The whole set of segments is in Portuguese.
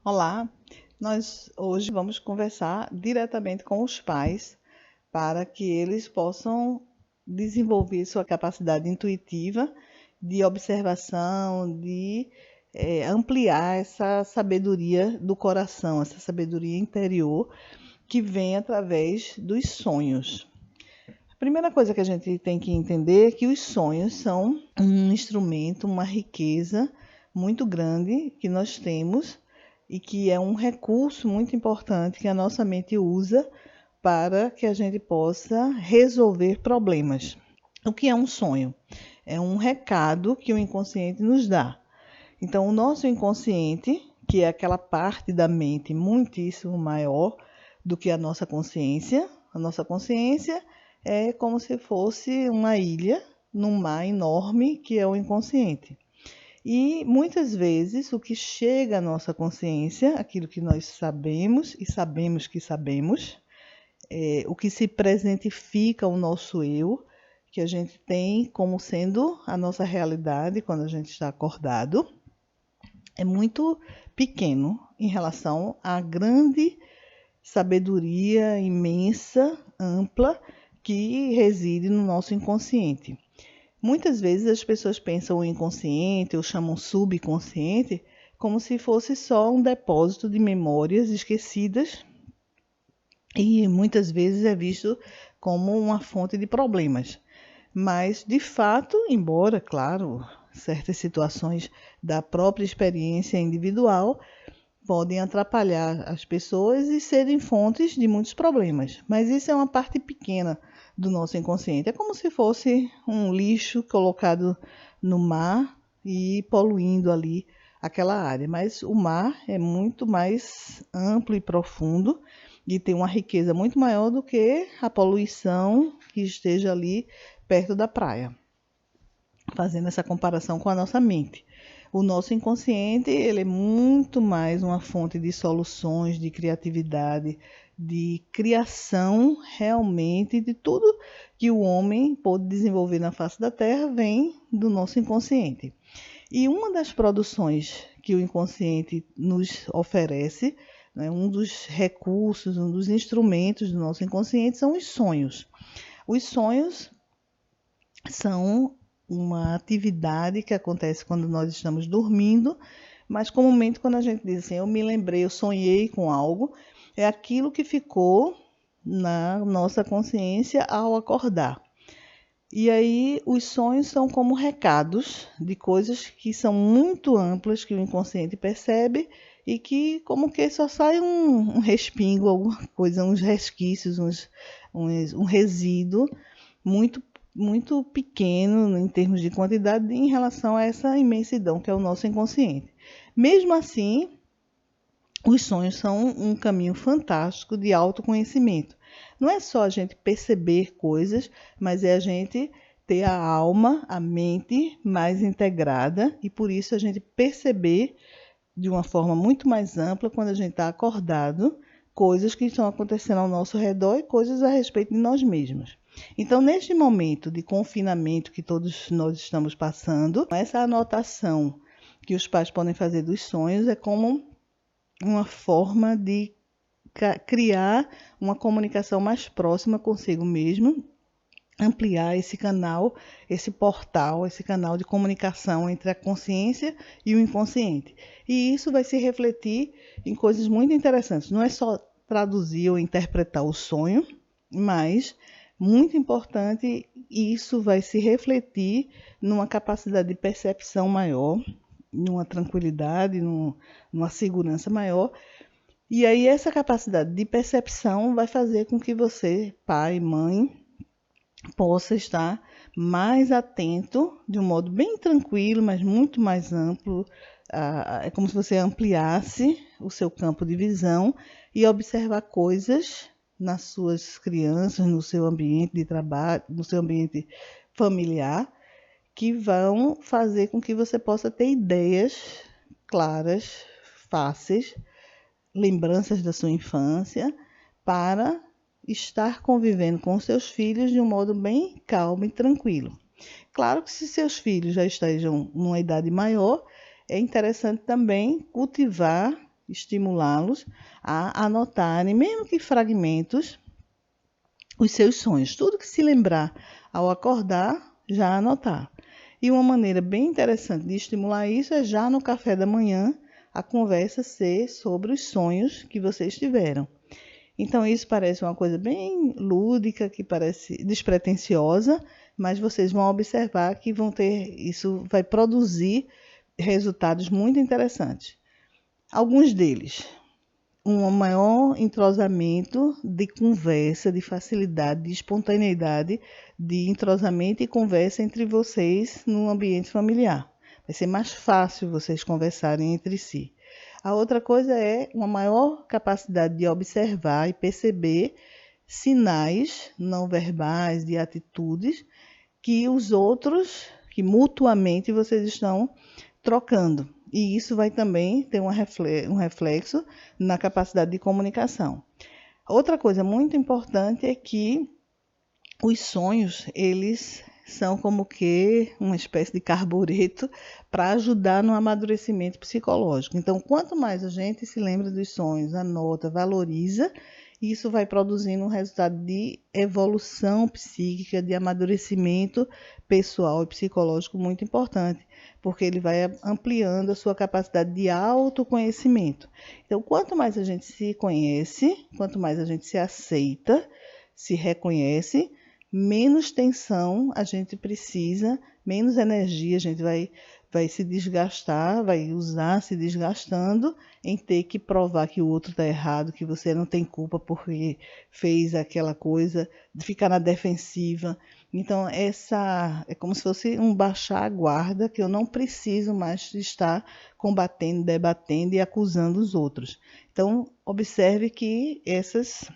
Olá, nós hoje vamos conversar diretamente com os pais para que eles possam desenvolver sua capacidade intuitiva de observação, de ampliar essa sabedoria do coração, essa sabedoria interior que vem através dos sonhos. A primeira coisa que a gente tem que entender é que os sonhos são um instrumento, uma riqueza muito grande que nós temos e que é um recurso muito importante que a nossa mente usa para que a gente possa resolver problemas. O que é um sonho? É um recado que o inconsciente nos dá. Então, o nosso inconsciente, que é aquela parte da mente muitíssimo maior do que a nossa consciência é como se fosse uma ilha num mar enorme que é o inconsciente. E muitas vezes o que chega à nossa consciência, aquilo que nós sabemos e sabemos que sabemos, o que se presentifica ao nosso eu, que a gente tem como sendo a nossa realidade quando a gente está acordado, é muito pequeno em relação à grande sabedoria imensa, ampla, que reside no nosso inconsciente. Muitas vezes as pessoas pensam o inconsciente ou chamam subconsciente como se fosse só um depósito de memórias esquecidas e muitas vezes é visto como uma fonte de problemas. Mas, de fato, embora, claro, certas situações da própria experiência individual podem atrapalhar as pessoas e serem fontes de muitos problemas. Mas isso é uma parte pequena do nosso inconsciente. É como se fosse um lixo colocado no mar e poluindo ali aquela área. Mas o mar é muito mais amplo e profundo e tem uma riqueza muito maior do que a poluição que esteja ali perto da praia. Fazendo essa comparação com a nossa mente. O nosso inconsciente ele é muito mais uma fonte de soluções, de criatividade, de criação realmente de tudo que o homem pôde desenvolver na face da Terra vem do nosso inconsciente. E uma das produções que o inconsciente nos oferece, né, um dos recursos, um dos instrumentos do nosso inconsciente são os sonhos. Os sonhos são uma atividade que acontece quando nós estamos dormindo, mas comumente quando a gente diz assim, eu me lembrei, eu sonhei com algo, é aquilo que ficou na nossa consciência ao acordar. E aí os sonhos são como recados de coisas que são muito amplas que o inconsciente percebe e que como que só sai um respingo, alguma coisa, uns resquícios, um resíduo muito pequeno em termos de quantidade em relação a essa imensidão que é o nosso inconsciente. Mesmo assim, os sonhos são um caminho fantástico de autoconhecimento. Não é só a gente perceber coisas, mas é a gente ter a alma, a mente mais integrada e por isso a gente perceber de uma forma muito mais ampla quando a gente está acordado coisas que estão acontecendo ao nosso redor e coisas a respeito de nós mesmos. Então, neste momento de confinamento que todos nós estamos passando, essa anotação que os pais podem fazer dos sonhos é como uma forma de criar uma comunicação mais próxima consigo mesmo, ampliar esse canal, esse portal, esse canal de comunicação entre a consciência e o inconsciente. E isso vai se refletir em coisas muito interessantes. Não é só traduzir ou interpretar o sonho, mas muito importante, isso vai se refletir numa capacidade de percepção maior, numa tranquilidade, numa segurança maior. E aí essa capacidade de percepção vai fazer com que você, pai, mãe, possa estar mais atento, de um modo bem tranquilo, mas muito mais amplo. É como se você ampliasse o seu campo de visão e observar coisas nas suas crianças, no seu ambiente de trabalho, no seu ambiente familiar, que vão fazer com que você possa ter ideias claras, fáceis, lembranças da sua infância, para estar convivendo com seus filhos de um modo bem calmo e tranquilo. Claro que se seus filhos já estejam numa idade maior, é interessante também cultivar estimulá-los a anotarem, mesmo que fragmentos, os seus sonhos. Tudo que se lembrar ao acordar, já anotar. E uma maneira bem interessante de estimular isso é já no café da manhã, a conversa ser sobre os sonhos que vocês tiveram. Então, isso parece uma coisa bem lúdica, que parece despretensiosa, mas vocês vão observar que isso vai produzir resultados muito interessantes. Alguns deles, um maior entrosamento de conversa, de facilidade, de espontaneidade, de entrosamento e conversa entre vocês no ambiente familiar. Vai ser mais fácil vocês conversarem entre si. A outra coisa é uma maior capacidade de observar e perceber sinais não verbais de atitudes que os outros, que mutuamente vocês estão trocando. E isso vai também ter um reflexo na capacidade de comunicação. Outra coisa muito importante é que os sonhos, eles são como que uma espécie de carbureto para ajudar no amadurecimento psicológico. Então, quanto mais a gente se lembra dos sonhos, anota, valoriza, isso vai produzindo um resultado de evolução psíquica, de amadurecimento pessoal e psicológico muito importante, porque ele vai ampliando a sua capacidade de autoconhecimento. Então, quanto mais a gente se conhece, quanto mais a gente se aceita, se reconhece, menos tensão a gente precisa, menos energia a gente vai se desgastar, vai usar se desgastando em ter que provar que o outro está errado, que você não tem culpa porque fez aquela coisa, de ficar na defensiva. Então, essa é como se fosse um baixar a guarda, que eu não preciso mais estar combatendo, debatendo e acusando os outros. Então, observe que essas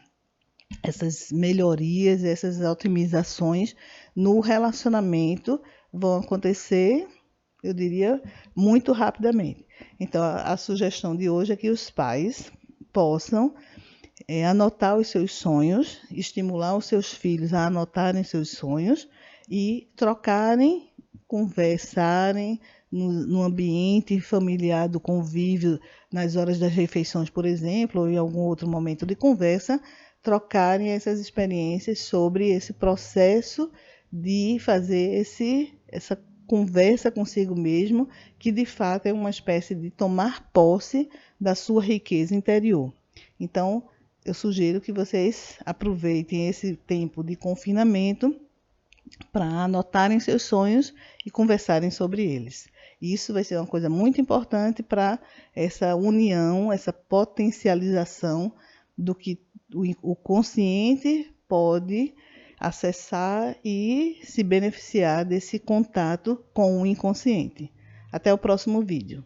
melhorias, essas otimizações no relacionamento vão acontecer, eu diria, muito rapidamente. Então, a sugestão de hoje é que os pais possam anotar os seus sonhos, estimular os seus filhos a anotarem seus sonhos e trocarem, conversarem no ambiente familiar do convívio, nas horas das refeições, por exemplo, ou em algum outro momento de conversa, trocarem essas experiências sobre esse processo de fazer essa conversa consigo mesmo, que de fato é uma espécie de tomar posse da sua riqueza interior. Então, eu sugiro que vocês aproveitem esse tempo de confinamento para anotarem seus sonhos e conversarem sobre eles. Isso vai ser uma coisa muito importante para essa união, essa potencialização do que o consciente pode acessar e se beneficiar desse contato com o inconsciente. Até o próximo vídeo.